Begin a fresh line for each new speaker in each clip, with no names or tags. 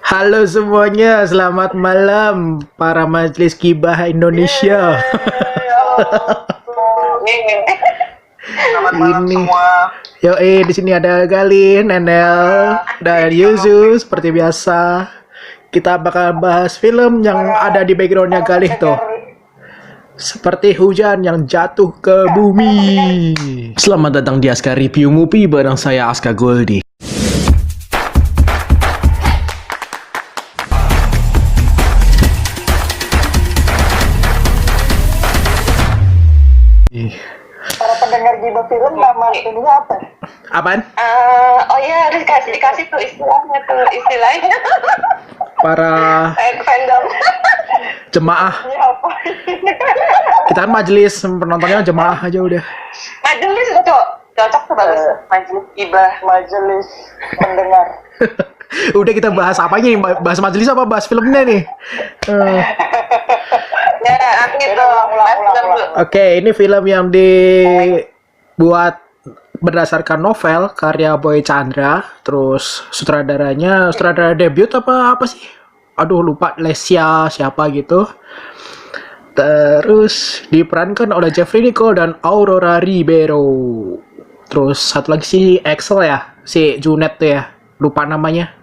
Halo semuanya, selamat malam para majelis gibah Indonesia.
Selamat malam
Ini,
semua.
di sini ada Galih, Nenel, dan Yuzu. Seperti biasa, kita bakal bahas film yang ada di backgroundnya Galih tuh. Seperti hujan yang jatuh ke bumi. Selamat datang di Aska Review Movie bareng saya Aska Goldi.
Para pendengar gibah film nama ininya apa?
Apaan?
Oh iya, harus dikasih tuh istilahnya.
Para
Fandom.
jemaah.
Ini apa?
Kita kan majelis, penontonnya jemaah aja udah.
Majelis itu cocok tuh bagus. Majelis ibah.
Majelis pendengar.
Udah kita bahas apanya nih? Bahas majelis apa bahas filmnya nih?
Ya, aku itu
ulang.
Oke, ini film yang dibuat berdasarkan novel karya Boy Chandra. Terus sutradara debut apa sih? Aduh lupa, Lesia siapa gitu. Terus diperankan oleh Jeffrey Nicole dan Aurora Ribeiro. Terus satu lagi si Axel ya, si Junet tuh ya, lupa namanya.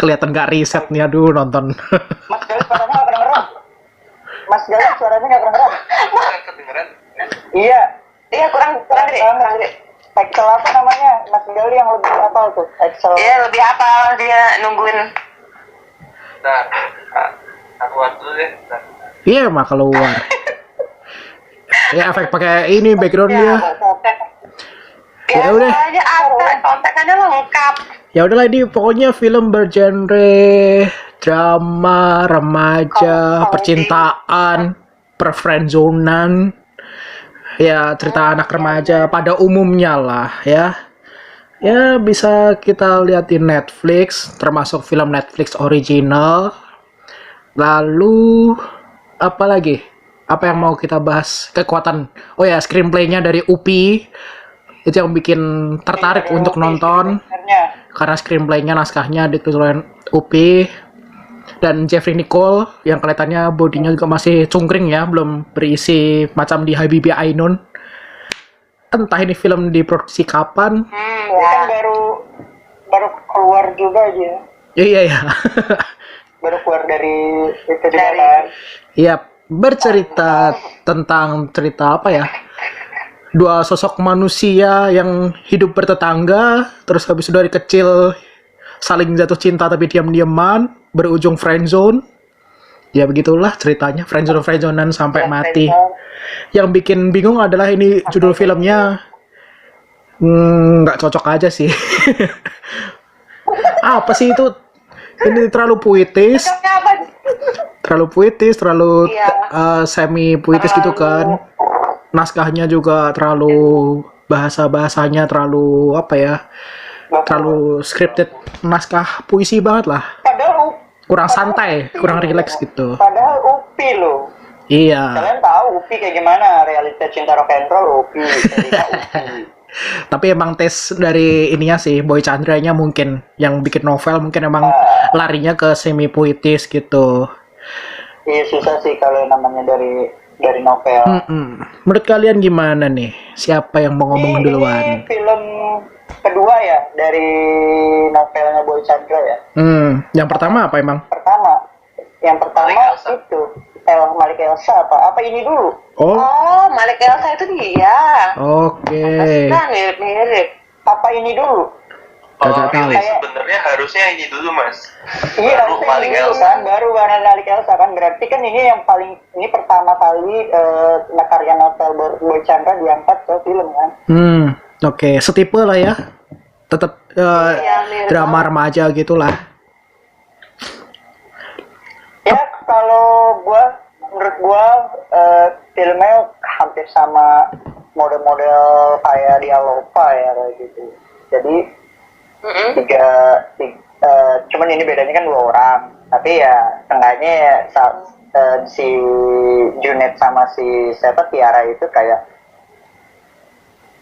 Kelihatan gak riset nih, aduh nonton.
Mas Galih suaranya nggak kedengeran. Mas Galih suaranya nggak kedengeran.
Kedengeran?
Iya.
Iya kurang gede.
Excel apa namanya? Mas Galih yang lebih apa tuh? Excel.
Iya lebih apa dia nungguin.
Bentar. Aku buat dulu deh. Bentar.
Iya mah keluar. Ya efek pakai ini backgroundnya. Ya udah.
Aja ada kontekannya lengkap.
Ya udahlah, ini pokoknya film bergenre drama, remaja, percintaan, perfriendzonan. Ya, cerita anak remaja pada umumnya lah ya. Ya, bisa kita lihat di Netflix, termasuk film Netflix original. Lalu apa lagi? Apa yang mau kita bahas? Kekuatan. Oh ya, screenplay-nya dari Upi. Itu yang bikin tertarik untuk nonton. Karena screenplay-nya, naskahnya ditulis oleh Upi dan Jeffrey Nicole yang kelihatannya bodinya juga masih cungkring ya, belum berisi macam di Habibie Ainun. Entah ini film diproduksi kapan.
Ini kan baru keluar juga aja.
Iya.
Baru keluar dari itu juga kan.
Iya, bercerita tentang cerita apa ya? Dua sosok manusia yang hidup bertetangga, terus habis itu dari kecil saling jatuh cinta tapi diam-diaman, berujung friendzone. Ya begitulah ceritanya, friendzone-friendzonean sampai mati. Yang bikin bingung adalah ini judul filmnya nggak cocok aja sih. Apa sih itu? Ini terlalu puitis, terlalu semi puitis gitu kan. Naskahnya juga terlalu bahasanya terlalu apa ya, terlalu scripted, naskah puisi banget lah,
Padahal
kurang santai, kurang rileks gitu.
Padahal Upi loh.
Iya,
Kalian tahu Upi kayak gimana realita cinta rock and roll Upi.
tapi emang tes dari ininya sih, Boy Chandranya mungkin yang bikin novel mungkin emang larinya ke semi puitis gitu.
Iya susah sih kalau namanya dari novel.
Menurut kalian gimana nih? Siapa yang mau ngomong
Ini
duluan?
film kedua ya dari novelnya Boy Chandra ya.
Yang pertama apa emang?
Yang pertama
Malik Elsa.
itu Malik Elsa apa ini dulu?
Oh,
Malik Elsa itu dia.
oke.
Nah, mirip.
Apa ini dulu?
Kalau
Kagak tahu.
ini sebenarnya harusnya ini dulu mas.
Iya
Baru
harusnya
Malik
ini dulu
Elsa.
kan baru Malik Elsa kan berarti kan ini pertama kali karya novel Boy Chandra diangkat ke film kan.
Oke, setipe lah ya. Tetap
mirip
drama remaja gitulah.
Ya kalau menurut gua filmnya hampir sama model-model kayak Dialova ya kayak gitu. Jadi cuman ini bedanya kan 2 orang, tapi ya seenggaknya ya si Junet sama si siapa Tiara itu kayak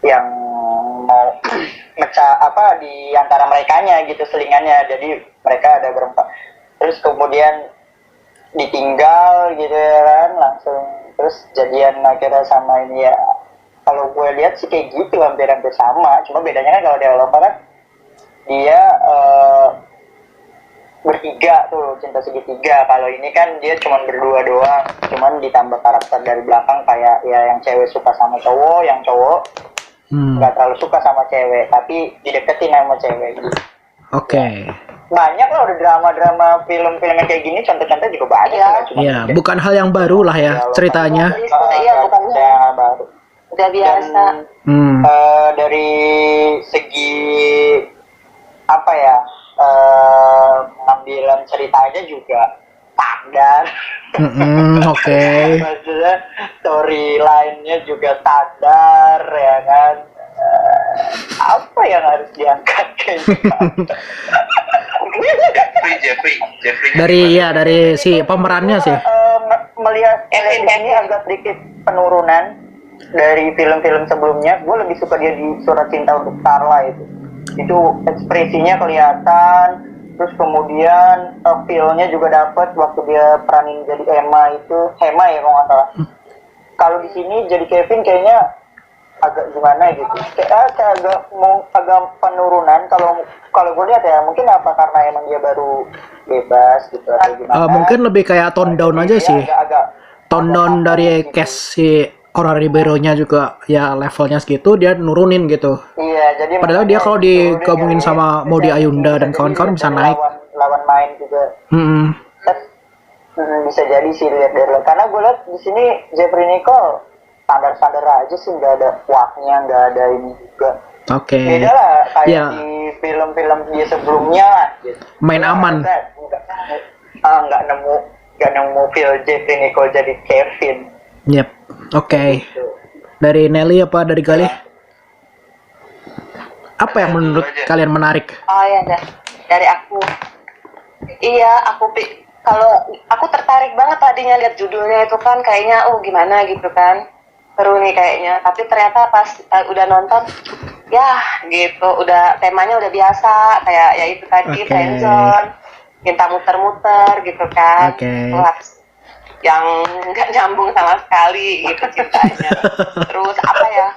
yang mau mecah apa di antara merekanya gitu selingannya, jadi mereka ada berempat, terus kemudian ditinggal gitu ya kan, langsung terus jadian akhirnya sama ini ya. Kalau gue lihat sih kayak gitu hampir-hampir sama, cuma bedanya kan kalau di Eropa kan dia bertiga tuh, cinta segitiga. Kalau ini kan dia cuma berdua doang, cuman ditambah karakter dari belakang kayak ya yang cewek suka sama cowok, yang cowok nggak terlalu suka sama cewek tapi dideketin sama cewek gitu.
Oke.
Banyak lah udah drama-drama film-film yang kayak gini, contoh-contoh juga banyak.
Iya, bukan hal yang baru lah ya ceritanya.
Iya, bukan
yang baru.
udah biasa.
Dari segi apa ya, pengambilan ceritanya juga standar.
Oke.
Maksudnya storyline-nya juga standar ya kan. Apa yang harus diangkat kayaknya?
Jeffrey
Dari si pemerannya sih.
Melihat ini agak sedikit penurunan dari film-film sebelumnya. Gue lebih suka dia di Surat Cinta untuk Starla itu ekspresinya kelihatan, terus kemudian feel-nya juga dapet waktu dia peranin jadi Hema ya kalau nggak salah. Kalau di sini jadi Kevin kayaknya agak gimana gitu, kayak agak penurunan kalau gue lihat ya. Mungkin apa karena emang dia baru bebas gitu atau gimana,
Mungkin lebih kayak tone down aja sih. Tone down dari cast si Cora Ribeiro-nya juga ya levelnya segitu, dia nurunin gitu.
Iya, jadi
Padahal dia kalau digabungin sama Maudy Ayunda dan kawan-kawan bisa naik.
Lawan main juga. Bisa jadi sih lihat dari, karena gue lihat di sini Jeffrey Nicole standar-standar aja sih, nggak ada wah-nya, nggak ada ini juga.
Oke.
Beda lah kayak
Ya.
di film-film dia sebelumnya lah gitu.
Main aman.
Nggak nemu feel Jeffrey Nicole jadi Kevin.
Yep. Oke. Dari Nelly apa dari Galih? Apa yang menurut kalian menarik?
Oh ya, dari aku. Iya, kalau aku tertarik banget tadinya lihat judulnya itu kan kayaknya gimana gitu kan. Seru nih kayaknya, tapi ternyata pas udah nonton ya gitu, udah temanya udah biasa kayak ya itu tadi, friendzone, minta muter-muter gitu kan. Wah, yang nggak nyambung sama sekali gitu ceritanya. Terus apa ya,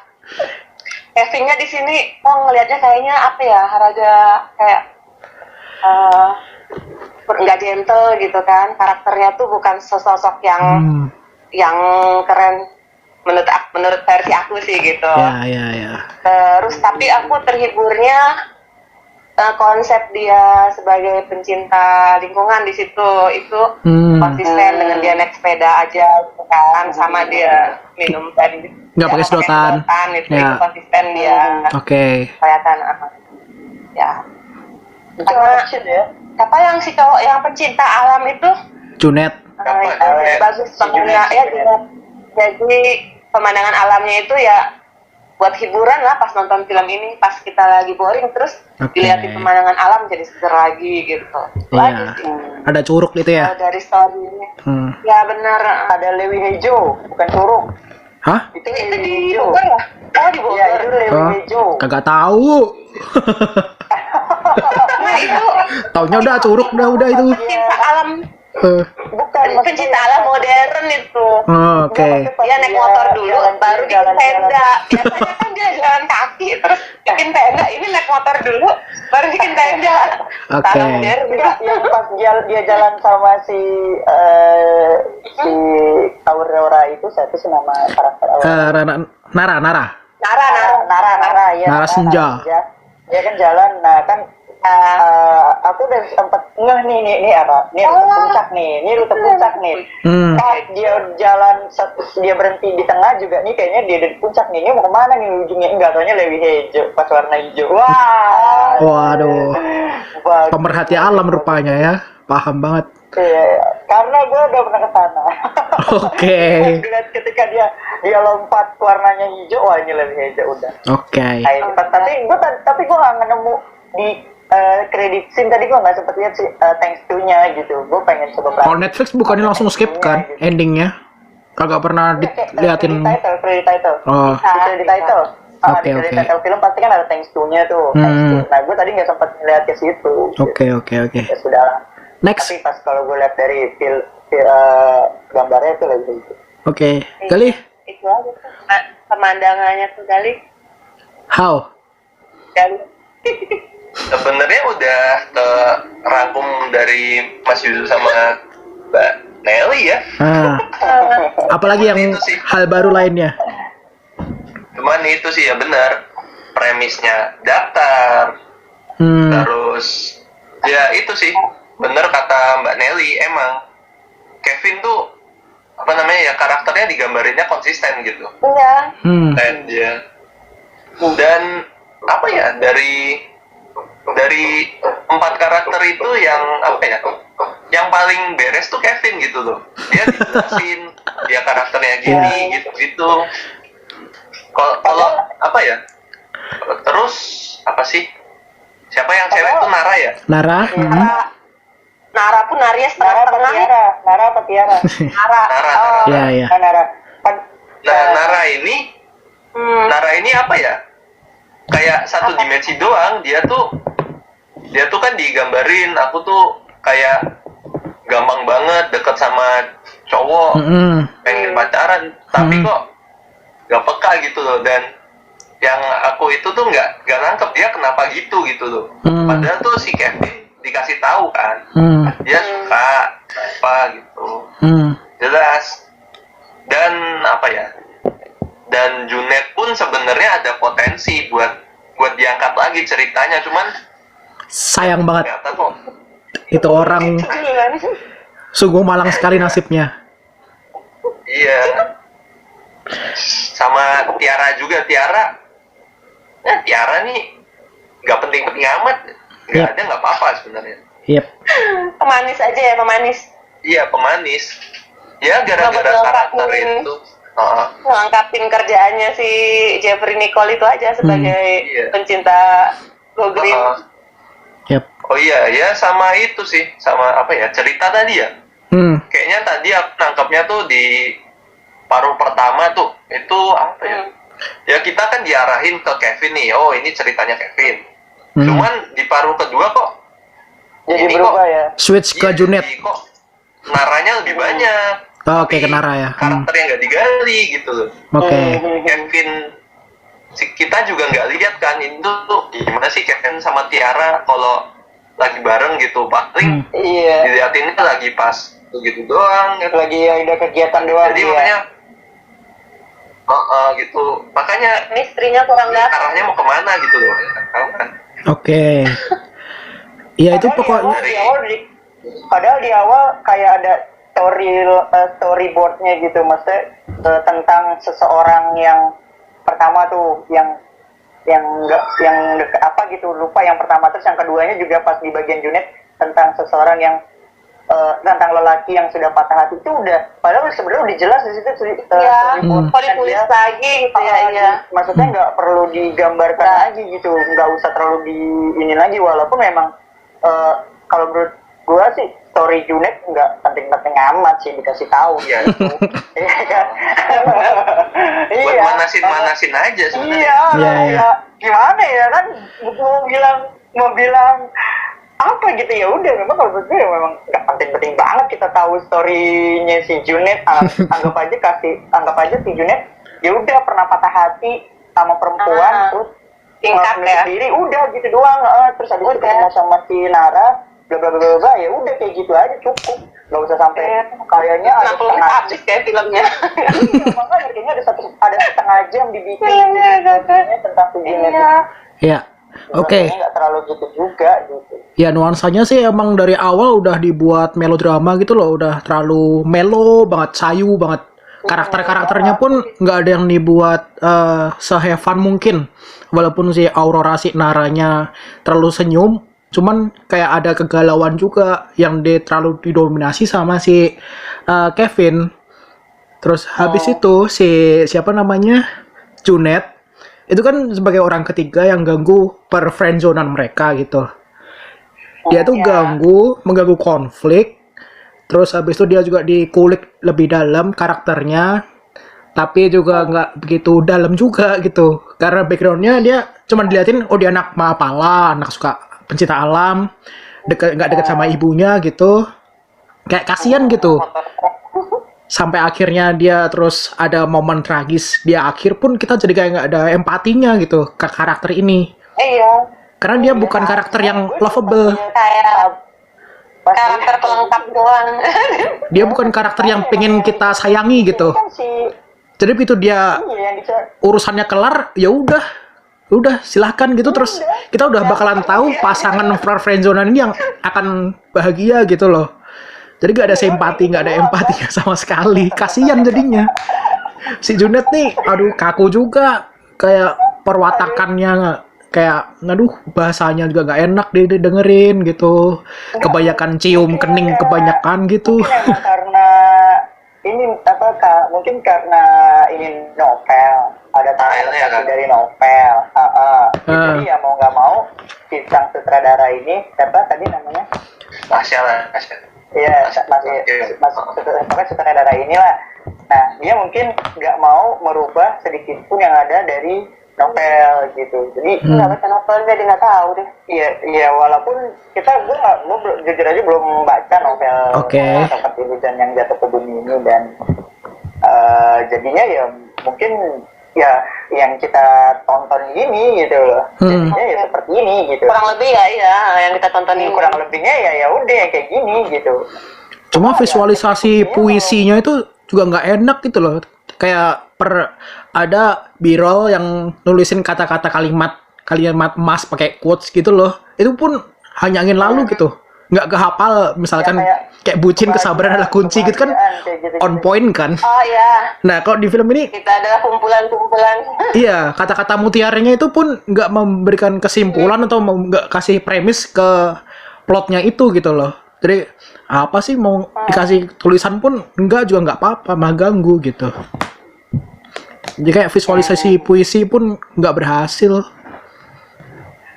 Kevinnya di sini ngelihatnya kayaknya apa ya, rada kayak nggak gentle gitu kan, karakternya tuh bukan sosok yang keren menurut versi aku sih gitu.
Ya.
Terus tapi aku terhiburnya konsep dia sebagai pencinta lingkungan di situ itu konsisten dengan dia naik sepeda aja gitu kan, sama dia minum tadi
nggak pakai sedotan
itu konsisten dia.
Oke.
Kelihatan ya. Karena apa yang si cowok yang pencinta alam itu
Junet.
bagus pengguna ya, jadi pemandangan alamnya itu ya buat hiburan lah pas nonton film ini, pas kita lagi boring terus dilihatin pemandangan alam jadi seger lagi gitu.
Iya. Ada curug gitu ya?
Dari story-nya. Ya benar.
Ada Lewi Hejo, bukan curug.
Hah?
Itu
di Bogor ya? Oh di Bogor.
Iya, itu Lewi Hejo.
Kagak tahu.
Nah itu.
Taunya udah curug udah itu.
Pencinta alam.
Bukan
Pencinta alam modern itu.
Oke.
Dia naik motor dulu, baru bikin tenda. Biasanya kan dia jalan kaki terus bikin tenda. Ini naik motor dulu, baru bikin tenda.
Oke.
Yang pas dia jalan sama si Aurora itu, siapa sih nama karakter Aurora?
Nara
ya.
Nara Senja.
Dia kan jalan, nah kan aku udah sempet ngeh nih apa? Ini rute puncak nih. Dia jalan, dia berhenti di tengah juga nih, kayaknya dia dari puncak nih. Ini mau kemana nih ujungnya? Enggak, taunya Lewi Hejo pas warna hijau. Wah.
Waduh. Pemerhati alam rupanya ya. Paham banget.
Iya, karena gue udah pernah ke sana.
Oke.
Ketika dia lompat warnanya hijau, wah ini Lewi Hejo udah.
Oke.
Tapi gue nggak nemu di kredit scene tadi, gue nggak sempet lihat sih thanks to-nya gitu. Gue pengen coba.
Kalau Netflix bukannya langsung skip kan endingnya? Kagak pernah diliatin.
Credit title.
Oh.
Credit title.
Oke,
Dari
oke.
title film pasti kan ada thanks to-nya tuh. Thanks to. Nah, gue tadi nggak sempat ngeliat ke situ.
Oke, oke, oke.
Ya sudah lah.
Next.
Tapi pas kalau gue lihat dari gambarnya itu lagi gitu.
Oke. Kali,
Itu aja tuh. Pemandangannya tuh kali.
how?
Kali.
Sebenarnya udah terangkum dari Mas Yuzu sama Mbak Nelly ya.
Ah, apalagi yang
Itu sih.
hal baru lainnya?
Cuman itu sih ya benar. Premisnya datar. Terus ya itu sih bener kata Mbak Nelly, emang Kevin tuh apa namanya ya, karakternya digambarinnya konsisten gitu.
Iya.
Dan dia dan apa ya, dari 4 karakter itu yang apa ya, yang paling beres tuh Kevin gitu loh. Dia dijelasin dia karakternya gini gitu. Kalau apa ya, terus apa sih, siapa yang cewek tuh Nara ya?
Nara?
Nara pun Naria
Nara apa
setengah-setengah ya.
Tiara? Nara apa Tiara?
Nara.
Nara.
Iya, iya.
Nah, Nara.
Nah, Nara ini apa ya, kayak satu dimensi doang. Dia tuh kan digambarin, aku tuh kayak gampang banget deket sama cowok, pengen pacaran, tapi kok gak peka gitu loh. Dan yang aku itu tuh nggak nangkep dia kenapa gitu loh. Padahal tuh si Kevin dikasih tahu kan, dia suka apa gitu, jelas. Dan apa ya, dan Junet pun sebenarnya ada potensi buat diangkat lagi ceritanya, cuman
Sayang banget.
ternyata kok
Itu orang sungguh malang sekali nasibnya.
iya. Sama Tiara juga, Tiara nih nggak penting-penting amat, nggak ada, nggak apa-apa sebenarnya.
Yep.
Pemanis aja ya, pemanis.
Iya, pemanis ya, gara-gara karakter itu.
Ngelengkapin kerjaannya si Jeffrey Nicole itu aja sebagai pencinta Go Green.
Yep.
Oh iya, ya sama itu sih, sama apa ya, cerita tadi ya. Kayaknya tadi aku nangkepnya tuh di paruh pertama tuh, itu apa ya? Ya kita kan diarahin ke Kevin nih, oh ini ceritanya Kevin. Cuman di paruh kedua kok
Jadi
ini
berubah ya.
Switch ke
iya,
Junet.
jadi kok naranya lebih banyak.
Oke, ke Nara ya.
Karakter yang nggak digali gitu loh.
Oke.
Kevin, kita juga nggak lihat kan itu tuh gimana sih Kevin sama Tiara kalau lagi bareng gitu, paling
Iya.
dilihatinnya lagi pas gitu doang gitu.
Lagi ada kegiatan doang.
Jadi
iya.
makanya gitu, makanya
Istrinya kurang
ini
datang.
arahnya mau kemana gitu loh, nggak tahu kan.
Oke. Ya itu pokoknya.
Padahal di awal kayak ada storyboardnya gitu, maksudnya tentang seseorang yang pertama tuh yang apa gitu, lupa yang pertama, terus yang keduanya juga pas di bagian Junet tentang seseorang yang tentang lelaki yang sudah patah hati itu udah, padahal sebenarnya udah jelas di situ
Ya,
storyboard.
kalau ditulis lagi gitu ya, iya.
Maksudnya nggak perlu digambarkan lagi gitu, nggak usah terlalu di ini lagi, walaupun memang kalau menurut gua sih story Junet nggak penting-penting amat sih dikasih tahu.
Iya.
Iya kan?
Buat
Iya.
manasin aja sebenarnya.
Iya,
Iya, iya.
ya, gimana ya kan, mau bilang apa gitu, ya udah, memang kalau menurut gue ya memang nggak penting-penting banget kita tahu storynya si Junet. Anggap aja si Junet ya udah pernah patah hati sama perempuan, terus
Singkat
ngelakuin
ya.
sendiri, udah gitu doang. Terus habis itu ketemu sama si Nara, bla bla bla bla, ya udah kayak gitu aja cukup, nggak usah sampai kayaknya ada
60 menit habis kayak filmnya.
Iya, makanya kayaknya ada setengah jam dibikin tentang si Junet.
Ya. Oke.
Nggak terlalu gitu juga gitu.
Ya nuansanya sih emang dari awal udah dibuat melodrama gitu loh, udah terlalu melo banget, sayu banget. Karakter-karakternya pun nggak ada yang dibuat se-have fun mungkin. Walaupun si Aurora, si Naranya terlalu senyum, cuman kayak ada kegalauan juga yang terlalu didominasi sama si Kevin. Terus habis itu si siapa namanya, Junet, itu kan sebagai orang ketiga yang ganggu per friendzonan mereka gitu. Dia tuh mengganggu konflik. Terus habis itu dia juga dikulik lebih dalam karakternya. tapi juga nggak begitu dalam juga gitu. Karena backgroundnya dia cuma diliatin, oh dia anak Mapala, anak suka pencinta alam, nggak deket sama ibunya gitu. Kayak kasihan gitu. Sampai akhirnya dia terus ada momen tragis di akhir pun kita jadi kayak nggak ada empatinya gitu ke karakter ini.
Iya.
Karena dia bukan karakter yang lovable.
Kayak karakter pelengkap doang.
Dia bukan karakter yang pengen kita sayangi gitu.
Kan si
Jadi begitu dia
yang bisa
urusannya kelar, ya udah silahkan gitu. Terus kita udah bakalan tahu pasangan friendzonan ini yang akan bahagia gitu loh. Jadi gak ada simpati, gak ada empati sama sekali. Kasian jadinya. Si Junet nih, aduh kaku juga. Kayak perwatakannya kayak, aduh bahasanya juga gak enak dengerin gitu. Kebanyakan cium kening kebanyakan gitu.
mungkin emang karena ini apa Kak, mungkin karena ini novel, ada
Stylenya, kan?
dari novel. Jadi ya mau nggak mau si sang sutradara ini siapa tadi namanya?
Tasya lah, Tasya.
Iya, pokoknya sutradara inilah. Nah, dia mungkin nggak mau merubah sedikit pun yang ada dari novel gitu. Jadi
Nggak baca novel jadi nggak tahu deh.
iya walaupun gue jujur aja belum baca novel
Oke.
seperti Hujan yang Jatuh ke Bumi ini, dan jadinya ya mungkin ya yang kita tonton gini gitu loh. Jadinya ya seperti ini gitu.
Kurang lebih ya, iya yang kita tonton ini.
Kurang lebihnya ya udah yang kayak gini gitu.
Cuma visualisasi puisinya itu juga nggak enak gitu loh. Kayak ada B-roll yang nulisin kata-kata kalimat emas pakai quotes gitu loh. Itu pun hanya angin lalu gitu. Nggak kehafal, misalkan kayak bucin kesabaran adalah kunci gitu kan, on point kan.
Oh iya,
Nah kalau di film ini,
kita adalah kumpulan-kumpulan.
iya kata-kata mutiaranya itu pun nggak memberikan kesimpulan atau nggak kasih premis ke plotnya itu gitu loh. Jadi apa sih mau dikasih tulisan pun enggak juga nggak apa-apa, malah ganggu gitu. Jadi kayak visualisasi puisi pun nggak berhasil.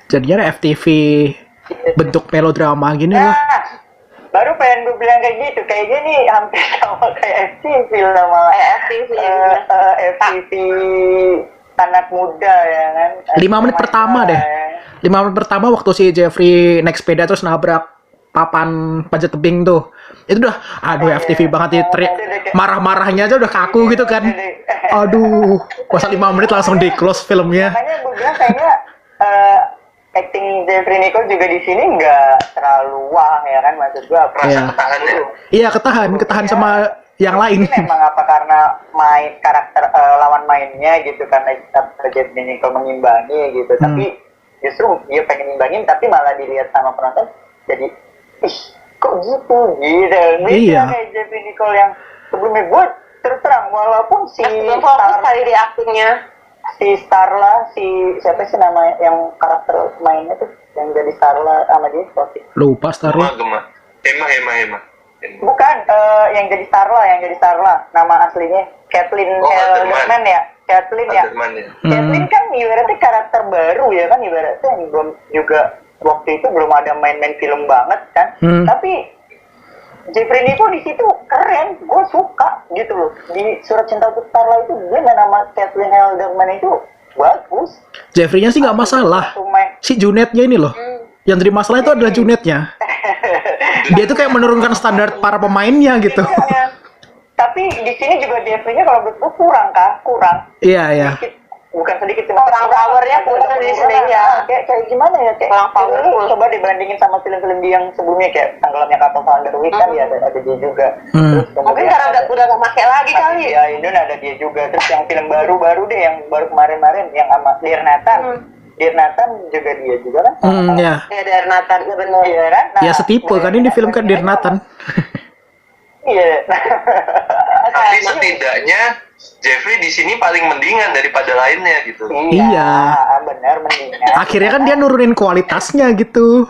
Jadinya FTV bentuk melodrama gini lah.
Nah, baru pengen gue bilang kayak gitu. Kayaknya nih hampir sama kayak FTV sama
FTV.
FTV anak muda ya kan.
5 menit pertama deh. 5 menit pertama waktu si Jeffrey naik sepeda terus nabrak papan panjat tebing tuh. Itu udah aduh FTV banget ya. Marah-marahnya aja udah kaku gitu kan. Aduh, masa 5 menit langsung di close filmnya.
Makanya gue bilang kayaknya acting Jeffrey Nicole juga di sini nggak terlalu wah ya kan, maksud gue.
Iya.
Ketahan ya.
Iya, ketahan sama yang lain.
Mungkin emang apa karena main karakter lawan mainnya gitu, karena Jeffrey Nicole mengimbangi gitu, tapi justru dia pengen ngimbangin tapi malah dilihat sama penonton jadi ih kok gitu
Iya.
kayak Jeffrey Nicole yang sebelumnya gue terus terang walaupun si
Belum fokus kali di aktingnya.
Starla, siapa sih nama yang karakter mainnya tuh yang jadi Starla sama dia Sophie.
Lupa starnya.
Gema. Hema.
Bukan, yang jadi Starla nama aslinya Kathleen Halderman ya. Kathleen ya. Kathleen kan ibaratnya karakter baru ya kan, ibaratnya yang belum juga waktu itu belum ada main-main film banget kan. Tapi Jeffrey Nicole di situ keren, gue suka gitu loh. Di Surat Cinta Untuk Starla itu dia nama Kathleen Halderman itu bagus.
Jeffrey-nya sih nggak masalah. Si Junetnya ini loh. Yang jadi masalah itu adalah Junetnya. Dia tuh kayak menurunkan standar para pemainnya gitu.
Tapi di sini juga Jeffrey-nya kalau menurut gue kurang.
Iya.
Sedikit, bukan sedikit cuma
Kurang powernya kurang di sini ya.
Kayak gimana ya, kayak
Kurang powerful.
coba dibandingin sama film-film dia yang sebelumnya kayak Tenggelamnya Kapal Van der Wijk kan ya ada dia juga. Terus
Mungkin karena udah nggak pakai lagi kali.
Ya Indon ada dia juga. Terus yang film baru deh yang baru kemarin yang sama Dear Nathan. Dear Nathan juga dia juga kan.
Ya.
Ya dari Nathan, ya benar.
Iya kan. Nah,
Ya setipe kan ini film kan Dear Nathan.
Iya.
Tapi setidaknya Jeffrey di sini paling mendingan daripada lainnya gitu.
Iya.
Benar mendingan.
Akhirnya kan dia nurunin kualitasnya gitu.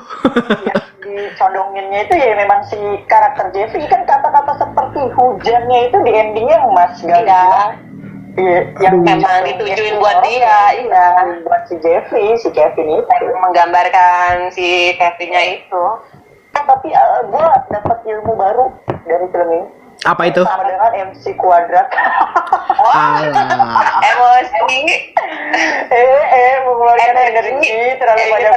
Dicondonginnya itu ya memang si karakter Jeffrey kan kata-kata seperti hujannya itu di endingnya Mas Gaga. Iya, yang
memang ditujuin buat dia, iya.
Buat si Jeffrey, si Kevin itu.
Menggambarkan si Kevin-nya itu.
Tapi gue dapat ilmu baru dari film ini.
Apa itu?
Sama dengan MC Kuadrat.
Alah.
Emosi.
Mengeluarkan energi terlalu banyak.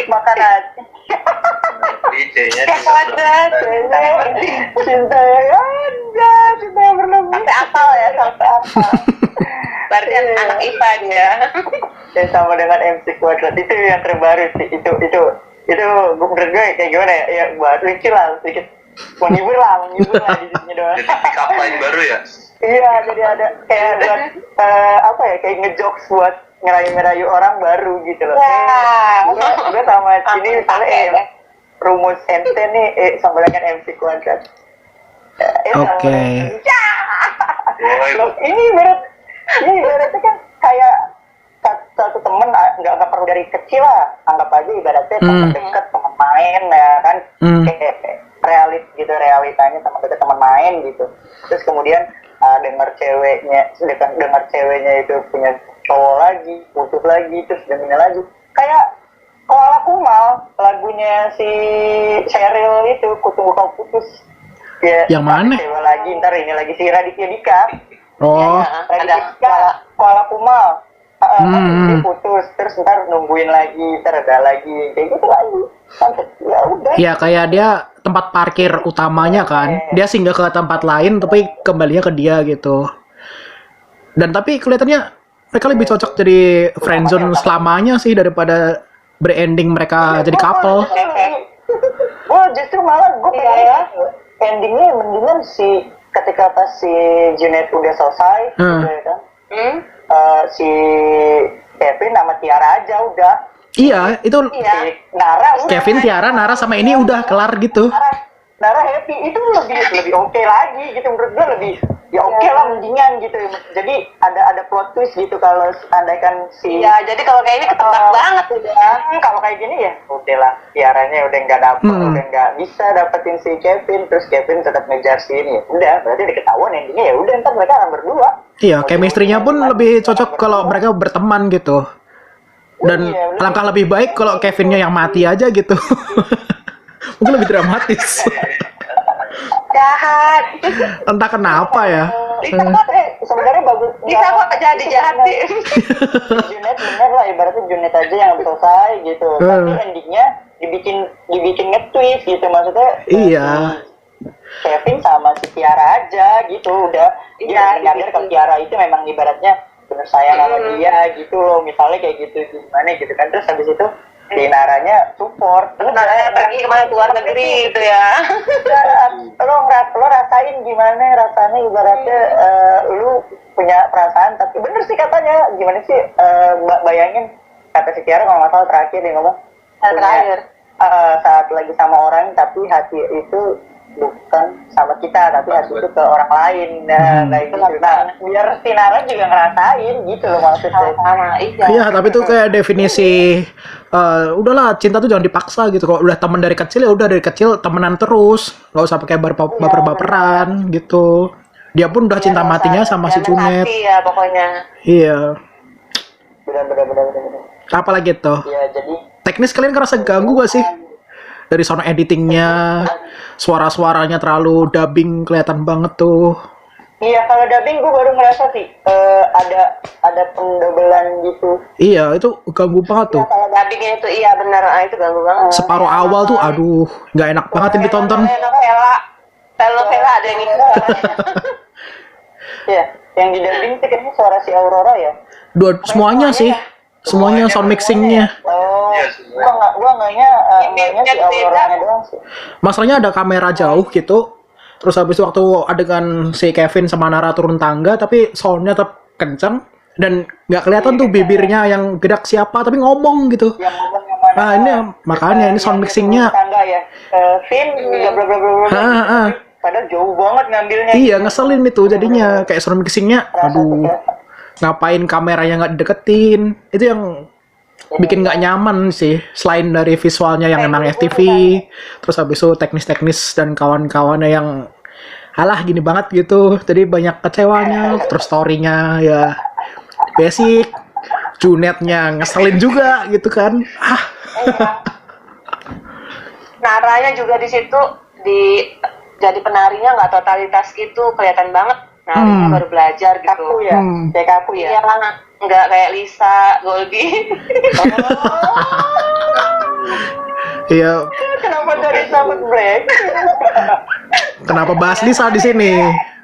Makan hati.
DJ-nya
Kuadrat.
Cinta yang ada, cinta yang berlebih.
Sampai akal ya, sampai akal. Berarti anak IPA dia.
Dan sama dengan MC Kuadrat itu yang terbaru sih. Itu menurut gue kayak gimana ya? Ya buat lucu lah, sedikit menghibur lah di sini doang.
jadi pick up line baru ya.
Iya, jadi ada kayak buat apa ya, kayak ngejokes buat ngerayu-ngerayu orang baru gitu loh. Gue sama ini misalnya rumus MT nih sama dengan MC Kuadrat.
Oke.
Loh, ini ibaratnya kan kayak satu temen nggak perlu dari kecil lah, anggap aja ibaratnya teman dekat, teman main ya kan, kayak realitanya teman dekat, teman main gitu. Terus kemudian dengar ceweknya itu punya cowok lagi, putus lagi, terus dengarnya lagi kayak Koala Kumal, lagunya si Cheryl itu, Kutunggu Kau Putus ya.
Yang mana?
Cewek lagi, ntar ini lagi si Raditya Dika.
Oh,
Raditya Dika, Koala Kumal. Dia putus, terus ntar nungguin lagi, ntar ada lagi, kayak gitu lagi. Sampai ya udah.
ya kayak dia tempat parkir utamanya kan. Dia singgah ke tempat lain tapi kembalinya ke dia gitu. Dan tapi kelihatannya mereka lebih cocok jadi friendzone selamanya sih daripada berending mereka jadi couple.
Oh, justru malah gue endingnya mendingan si ketika pas si Junet udah selesai, gitu ya kan. Si Kevin sama Tiara aja udah.
Iya, itu
Si Nara udah.
Kevin, Tiara, Nara sama ini udah kelar gitu.
Nara happy itu lebih oke lagi gitu, menurut gue lebih ya oke lah mendingan gitu. Jadi ada plot twist gitu kalau andaikan si
Ya, jadi kalau kayak ini ketebak banget udah.
kalau kayak gini ya udah lah, Tiaranya udah nggak dapet, udah nggak bisa dapetin si Kevin, terus Kevin tetap ngejar si ini, udah berarti udah ketahuan endingnya, ya udah ntar mereka akan berdua.
Iya, chemistry-nya pun lebih cocok kalau mereka berteman gitu. Dan langkah lebih baik kalau Kevinnya yang mati aja gitu. Mungkin lebih dramatis.
Jahat.
Entah kenapa ya.
Sebenarnya bagus.
Bisa kok jadi jahat sih.
Junet bener lah, ibaratnya Junet aja yang selesai gitu. Tapi endingnya dibikin nge-twist gitu, maksudnya.
Iya.
Kevin sama si Tiara aja gitu, udah. Dia nyadar kalau Tiara itu memang ibaratnya bener sayang sama dia gitu loh, misalnya kayak gitu gimana gitu kan. Terus habis itu si Naranya support, terus
Naranya pergi kemana, keluar negeri gitu ya.
lo rasain gimana rasanya ibaratnya lu punya perasaan, tapi bener sih katanya gimana sih, bayangin kata si Tiara kalau nggak salah terakhir dia ngomong saat lagi sama orang tapi hati itu bukan sama kita, tapi hati itu ke orang lain. Nah, gitu. Nah, biar si Nara juga ngerasain gitu loh maksudnya.
Iya, tapi itu kayak definisi udahlah, cinta tuh jangan dipaksa gitu. Kalau udah temen dari kecil ya udah dari kecil temenan terus, nggak usah pakai baper-baperan gitu. Dia pun udah cinta matinya sama si Junet.
Ya pokoknya.
Iya.
Bener.
Apalagi tuh?
Iya, jadi
Teknis kalian ngerasa ganggu gak sih? Dari sound editingnya, suara-suaranya terlalu dubbing kelihatan banget tuh.
iya, kalau dubbing gue baru ngerasa sih ada pendobelan gitu.
Iya, itu ganggu banget tuh.
Kalau dubbingnya itu iya benar, itu ganggu banget.
Separuh awal tuh, aduh, nggak enak banget yang ditonton.
Novela ada yang itu.
Iya, yang di dubbing sih kayaknya suara si Aurora ya.
Semuanya sih, semuanya sound mixingnya.
Oh,
Iya,
gua nganya si Aurora-nya doang sih.
Masalahnya ada kamera jauh gitu. Terus habis itu waktu adegan si Kevin sama Nara turun tangga, tapi soundnya tetap kencang dan nggak kelihatan tuh bibirnya yang gerak siapa, tapi ngomong gitu.
Yang ngomong yang mana?
Nah ini makanya ini sound mixingnya.
Tangga ya. Tim bla bla bla bla. Padahal jauh banget ngambilnya.
Iya, ngeselin itu jadinya kayak sound mixingnya. Aduh, ngapain kameranya nggak deketin? Itu yang bikin nggak nyaman sih. Selain dari visualnya yang emang FTV, terus habis itu teknis-teknis dan kawan-kawannya yang alah gini banget gitu. Jadi banyak kecewanya. Terus story-nya ya basic. Junetnya ngeselin juga gitu kan.
Naranya juga di situ jadi penarinya nggak totalitas gitu, kelihatan banget narinya baru belajar gitu.
Kaku ya, kayak kaku ya.
Iya, nggak kayak Lisa Goldie.
Iya,
Kenapa dari sahabat break?
kenapa bahas Lisa di sini?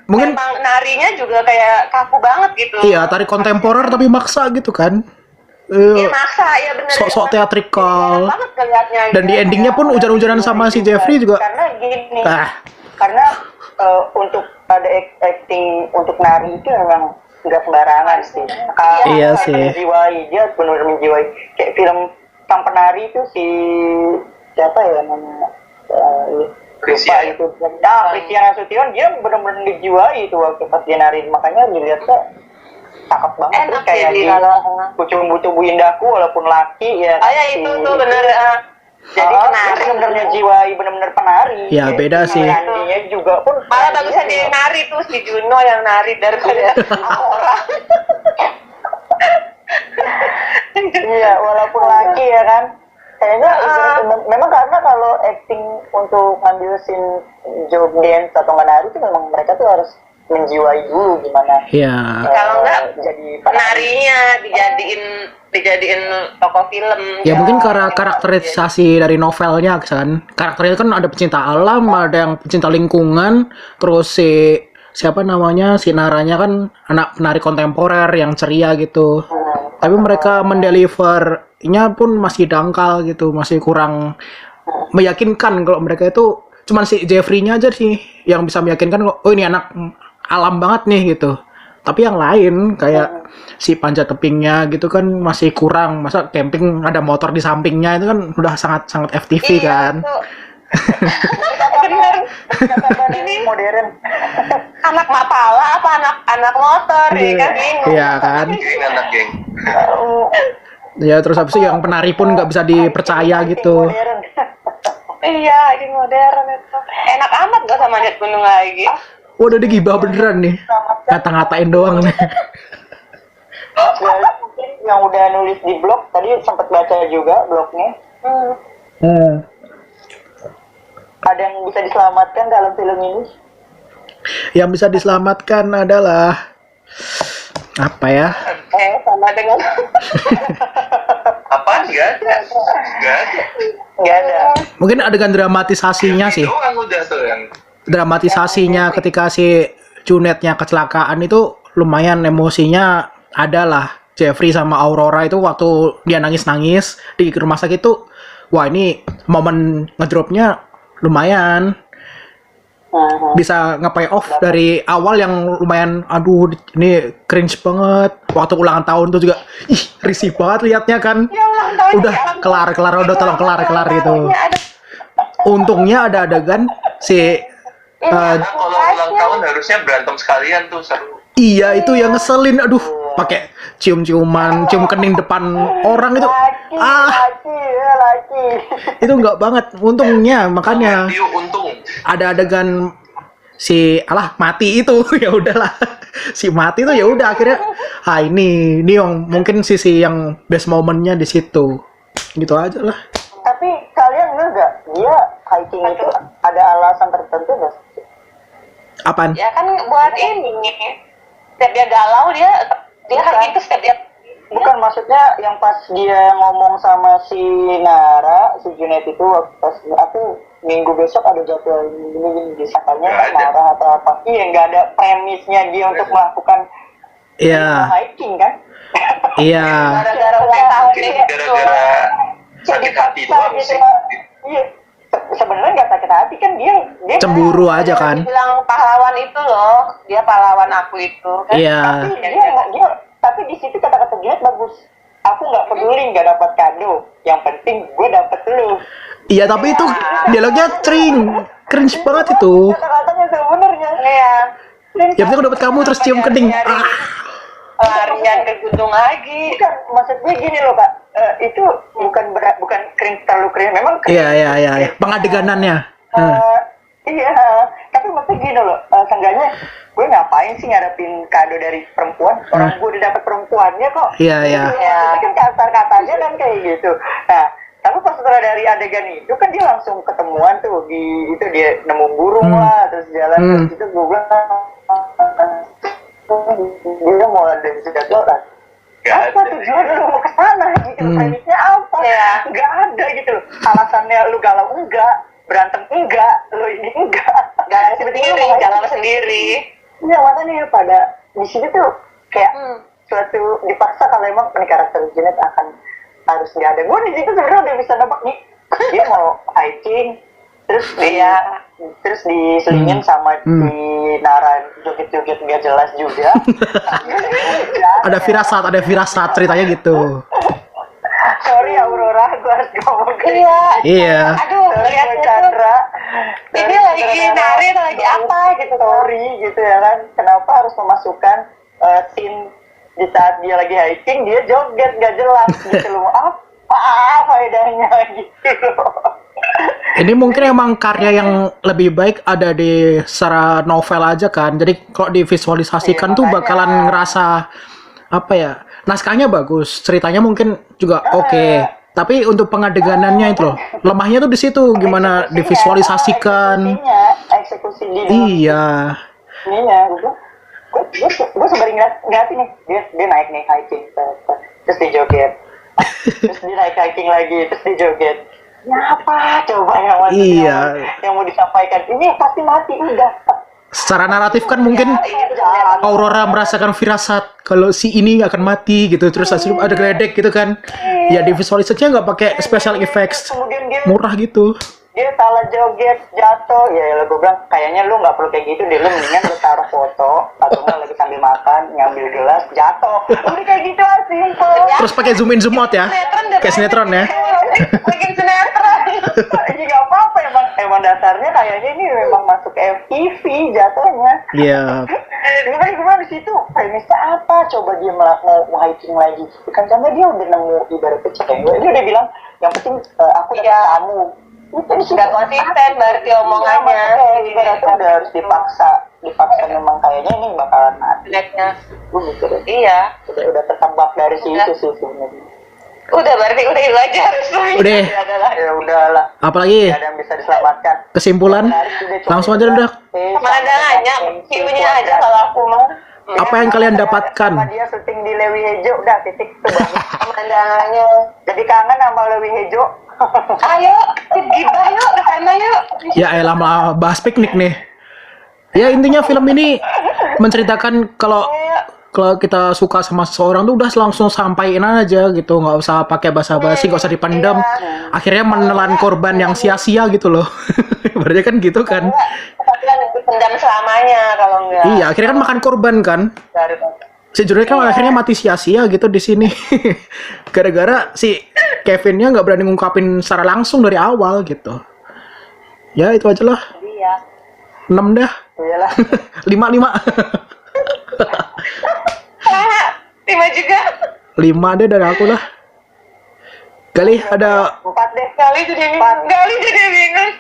Mungkin
Emang narinya juga kayak kaku banget gitu.
iya, tari kontemporer tapi maksa gitu kan.
Iya maksa, ya bener.
Sok-sok teatrikal.
Enak banget kelihatannya.
Dan di endingnya pun hujan-hujanan sama si Jeffrey juga.
Karena gini,
Ah,
karena untuk ada acting untuk nari itu memang nggak sembarangan sih.
Iya sih.
Menjiwai, dia benar-benar menjiwai. Kayak film Sang Penari itu si siapa ya namanya?
Christian.
Itu. Christian Nasution, dia benar-benar dijiwai itu waktu pas dia nari. Makanya dilihat tuh cakep banget.
Enak
Terus kayak
sih
di
kalau
Bucu-bucu Indaku walaupun laki ya.
ya itu tuh bener. Jadi penari.
Benar-benar jiwai, benar-benar penari.
Ya, beda sih.
Nandinya juga pun.
Malah bagusan dia yang nari tuh, si Juno yang nari daripada orang.
Iya, walaupun laki ya kan. Kayaknya memang karena kalau acting untuk ngambil scene job dance atau nggak nari itu memang mereka tuh harus menjiwai dulu gimana.
iya.
Kalau enggak,
jadi
penarinya dijadiin tokoh film.
Ya mungkin karena karakterisasi dari novelnya kan. Karakternya kan ada pecinta alam, ada yang pecinta lingkungan, terus siapa namanya, si Naranya kan anak penari kontemporer yang ceria gitu. Tapi mereka mendelivernya pun masih dangkal gitu, masih kurang meyakinkan. Kalau mereka itu cuman si Jeffrey-nya aja sih yang bisa meyakinkan, oh ini anak alam banget nih gitu. Tapi yang lain kayak si panjat tebingnya gitu kan masih kurang. Masa camping ada motor di sampingnya, itu kan udah sangat FTV kan.
Bener.
ini modern.
Anak mapala apa anak motor ya kan bingung.
Iya kan.
Geng anak geng.
Ya terus habis itu yang penari pun nggak bisa dipercaya gitu.
Modern.
Iya, ini modern itu. Enak amat gak sama lihat gunung lagi.
Waduh, dia gibah beneran nih. Ngata-ngatain doang nih.
Ya, yang udah nulis di blog tadi sempat baca juga blognya. Ada yang bisa diselamatkan dalam film ini?
Yang bisa diselamatkan adalah apa ya?
Sama dengan
Apaan? Gak ada.
Nggak ada.
Mungkin adegan dramatisasinya sih.
Doang udah tuh yang.
Dramatisasinya ketika si Junetnya kecelakaan itu lumayan emosinya adalah. Jeffrey sama Aurora itu waktu dia nangis-nangis di rumah sakit itu, wah ini momen ngedropnya lumayan. Bisa nge-pay off dari awal yang lumayan, aduh ini cringe banget. Waktu ulangan tahun tuh juga, ih risih banget liatnya kan. Udah kelar, udah tolong kelar gitu. Untungnya ada adegan si
Karena kalau ulang tahun harusnya berantem sekalian tuh seru.
iya itu yang ngeselin, aduh pakai cium kening depan orang itu,
Laki.
itu nggak banget. Untungnya makanya
Matthew untung.
ada adegan si mati itu ya udahlah, si mati itu ya udah akhirnya ini yang mungkin sisi yang best momennya di situ, gitu aja lah.
Tapi kalian nggak dia hiking itu ada alasan tertentu nggak?
Apaan?
ya kan buat ini. Setiap dia galau dia hiking tuh setiap dia.
Bukan, maksudnya yang pas dia ngomong sama si Nara, si Junet itu pas aku minggu besok ada jadwal gini disangkanya
Nggak ada.
marah atau apa. Iya, nggak ada premisnya dia untuk melakukan
Iya,
hiking kan?
iya.
Gara-gara ulang tahun
Mungkin
dia
gara-gara sakit hati doang
gitu.
sih.
Iya. Sebenarnya nggak sakit hati kan dia
Cemburu aja kan.
Bilang pahlawan itu loh, dia pahlawan aku itu kan.
Iya.
Tapi di situ kata-kata Junet bagus. Aku nggak peduli nggak dapat kado. Yang penting gue dapet lu.
Iya, tapi itu dialognya cringe banget itu.
Kata-katanya sebenarnya.
Iya.
Ya penting aku dapat kamu terus cium kening.
Larian ke gunung lagi.
Bukan, maksudnya gini loh Kak. Itu bukan cringe terlalu cringe. Memang cringe.
Iya. Pengadeganannya.
Iya, tapi maksudnya gini loh, seenggaknya gue ngapain sih ngadepin kado dari perempuan? Orang gue udah dapet perempuannya kok.
Iya.
Itu kan kasar katanya kan kayak gitu. Nah, tapi Lalu pas setelah dari adegan itu kan dia langsung ketemuan tuh di itu dia nemu burung lah terus jalan terus itu gue bilang dia mau ada di Jogja. Apa tujuan lu mau ke sana gitu? Premisnya apa?
Iya.
Nggak ada gitu loh. Alasannya lu galau enggak, berantem enggak, lu ini enggak.
Jalan sendiri, jalan sendiri.
Iya makanya pada di sini tuh kayak suatu dipaksa kalau emang nih karakter Janet akan harus nggak ada. Gue di situ sebenarnya udah bisa nebak nih dia mau hiking terus dia terus diselingin sama di Nara joget-joget nggak jelas juga.
Ada firasat ceritanya gitu.
Sorry Aurora, gue harus ngomong ke
Iya.
Aduh, lihatnya tuh.
Chandra.
Ini lagi nari atau lagi apa gitu.
Story gitu ya kan. Kenapa harus memasukkan scene di saat dia lagi hiking dia joget nggak jelas gitu loh. Apa faedahnya gitu loh.
Ini mungkin emang karya yang lebih baik ada di secara novel aja kan. Jadi kalau divisualisasikan
Iya,
tuh
makanya.
bakalan ngerasa apa ya? Naskahnya bagus, ceritanya mungkin juga oke. Tapi untuk pengadeganannya itu loh, lemahnya tuh di situ gimana divisualisasikan.
Eksekusi di
Iya.
ininya gue sembari ngeliat nih dia naik nih hiking terus dia joget terus dia naik hiking lagi terus dia joget apa coba yang
Iya.
yang mau disampaikan ini pasti mati udah
Secara naratif kan mungkin
jahat.
Aurora merasakan firasat kalau si ini akan mati gitu, terus ada geledek gitu kan. Ya divisualisasinya nggak pakai special effects
Kemudian dia
murah gitu.
salah joget jatuh ya gue bilang kayaknya lu nggak perlu kayak gitu deh lu mendingan lu taruh foto atau nggak lagi sambil makan ngambil gelas jatuh udah kayak gitu lah simple.
Terus pakai zoom in zoom out ya, kayak sinetron ya.
Bikin sinetron.
Ini nggak apa-apa emang dasarnya kayaknya ini memang masuk FTV jatuhnya.
Iya.
Gimana di situ premisnya apa? Coba dia mau hiking lagi. Kan karena dia udah nemu ibaratnya cewek. Dia udah bilang yang penting aku dapat kamu.
Nggak konsisten berarti omongannya.
Ibaratnya udah harus dipaksa memang kayaknya ini bakalan mati.
Jeleknya.
Gue mikir
Iya.
udah tertebak dari situ sih sebenarnya.
Udah berarti udah itu aja harusnya.
Udah.
Ya udahlah.
Apalagi
Gak ada yang bisa diselamatkan.
kesimpulan? Langsung aja udah.
Pemandangannya, view-nya aja kalau aku mah.
Apa yang kalian dapatkan?
Sama dia syuting di Lewi Hejo, udah titik tuh bagus.
Pemandangannya.
Jadi kangen sama Lewi Hejo.
Ayo, gibah yuk ke sana yuk.
Ya elah malah bahas piknik nih. Ya intinya film ini menceritakan kalau kita suka sama seseorang tuh udah langsung sampaikan aja gitu, nggak usah pakai basa-basi, nggak usah dipendam. Akhirnya menelan korban yang sia-sia gitu loh. Berarti kan gitu kan?
Tapi kan dipendam selamanya kalau enggak.
Iya, akhirnya kan makan korban kan. Si Jurek kan akhirnya mati sia-sia gitu di sini. Gara-gara si Kevinnya nggak berani ngungkapin secara langsung dari awal gitu. Ya itu aja lah.
Iya.
6 dah.
Iyalah.
5.
Ah, 5 juga.
5 deh dari aku lah. Kali ada
4 deh.
Gali jadi bingung.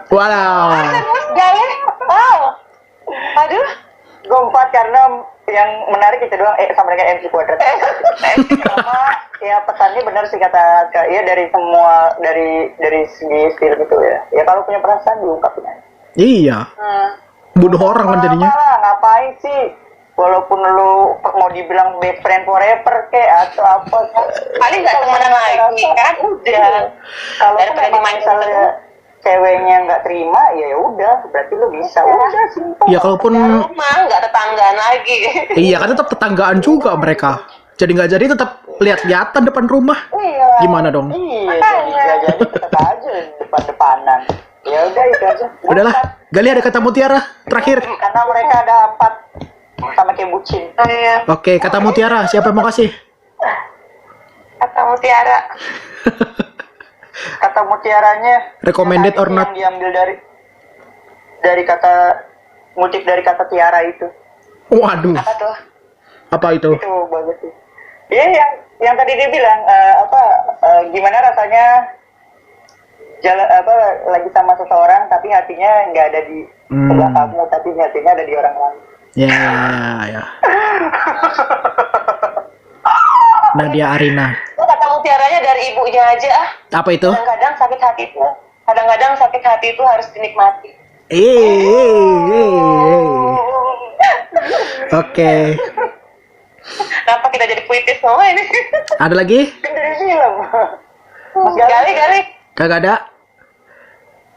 wow.
Terus Gali. Wow. Aduh.
Gue 4 karena yang menarik itu doang sama dengan MC Kuadrat. Sama ya pesannya benar sih kata ya dari semua dari segi film itu ya. Ya kalau punya perasaan diungkapin aja.
Iya. Bunuh orang kan jadinya.
Lah, ngapain sih? Walaupun lu mau dibilang best friend forever atau apa
Paling nggak temenan lagi kan udah.
Kalau
Daripada
memang
dimainin
misalnya ceweknya nggak terima ya udah berarti lu bisa udah simpel.
Ya kalaupun
Rumah nggak tetanggaan lagi.
iya kan tetap tetanggaan juga mereka. Jadi nggak jadi tetap lihat-lihatan depan rumah.
Iya.
Gimana dong?
Iya, jadi tetap aja depan-depanan. Ya udah itu aja.
Udahlah. Gali ada kata mutiara terakhir.
Karena mereka ada 4 sama kayak bucin.
Iya.
Oke, kata mutiara siapa yang mau kasih?
Kata mutiara.
Kata mutiaranya
Recommended or not?
yang diambil dari kata ngutip dari kata tiara itu.
Waduh,
Apa tuh?
apa itu?
Itu bagus sih. Iya yang tadi dia bilang gimana rasanya jalan lagi sama seseorang tapi hatinya nggak ada di sebelah kamu tapi hatinya ada di orang lain.
Ya. Nadia Arina.
Itu kata mutiaranya dari ibunya aja ah.
Apa itu?
Kadang-kadang sakit hati itu harus dinikmati.
Oke.
Kenapa kita jadi puitis semua ini?
Ada lagi?
Kan dari film.
Gali.
Kagak ada.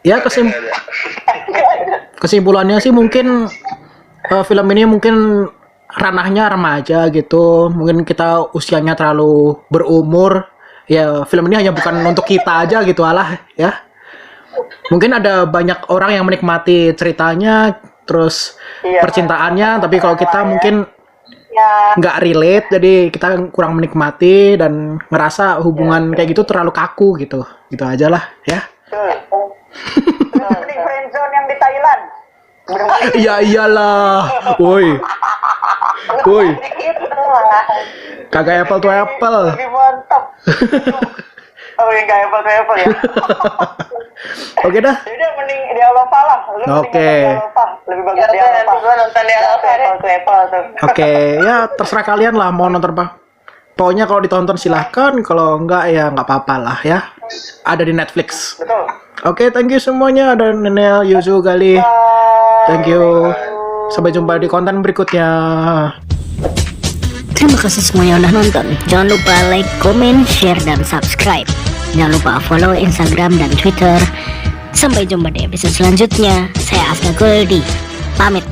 Ya
Nggak ada.
kesimpulannya sih mungkin film ini mungkin ranahnya remaja gitu. Mungkin kita usianya terlalu berumur. Ya film ini hanya bukan untuk kita aja gitu alah ya. Mungkin ada banyak orang yang menikmati ceritanya, terus
Iya,
percintaannya, tapi kalau kita mungkin
Ya,
nggak relate, jadi kita kurang menikmati dan ngerasa hubungan kayak gitu terlalu kaku gitu. Gitu aja lah ya.
Betul. Mending friendzone yang di Thailand.
Ya iyalah. Woi. Woi.
dikit lah.
Kagak apple to apple.
Lebih mantap. Oh, yang kayak apple ya.
Oke dah.
Jadi mending di Alova lah. Lu mending
Oke.
nonton di Alova. Lebih bagus
Ya
di
udah,
Alova.
nanti gua nonton di Alova deh.
Apple to apple tuh.
Oke, ya terserah kalian lah mau nonton apa. Pokoknya kalau ditonton silahkan, kalau enggak ya nggak apa-apa lah ya. Ada di Netflix.
Betul.
Oke, thank you semuanya. Ada Nenel, Yuzu, Gali. Thank you. Sampai jumpa di konten berikutnya.
Terima kasih semua yang udah nonton. Jangan lupa like, comment, share, dan subscribe. Jangan lupa follow Instagram dan Twitter. Sampai jumpa di episode selanjutnya. Saya Afna Goldi. Pamit.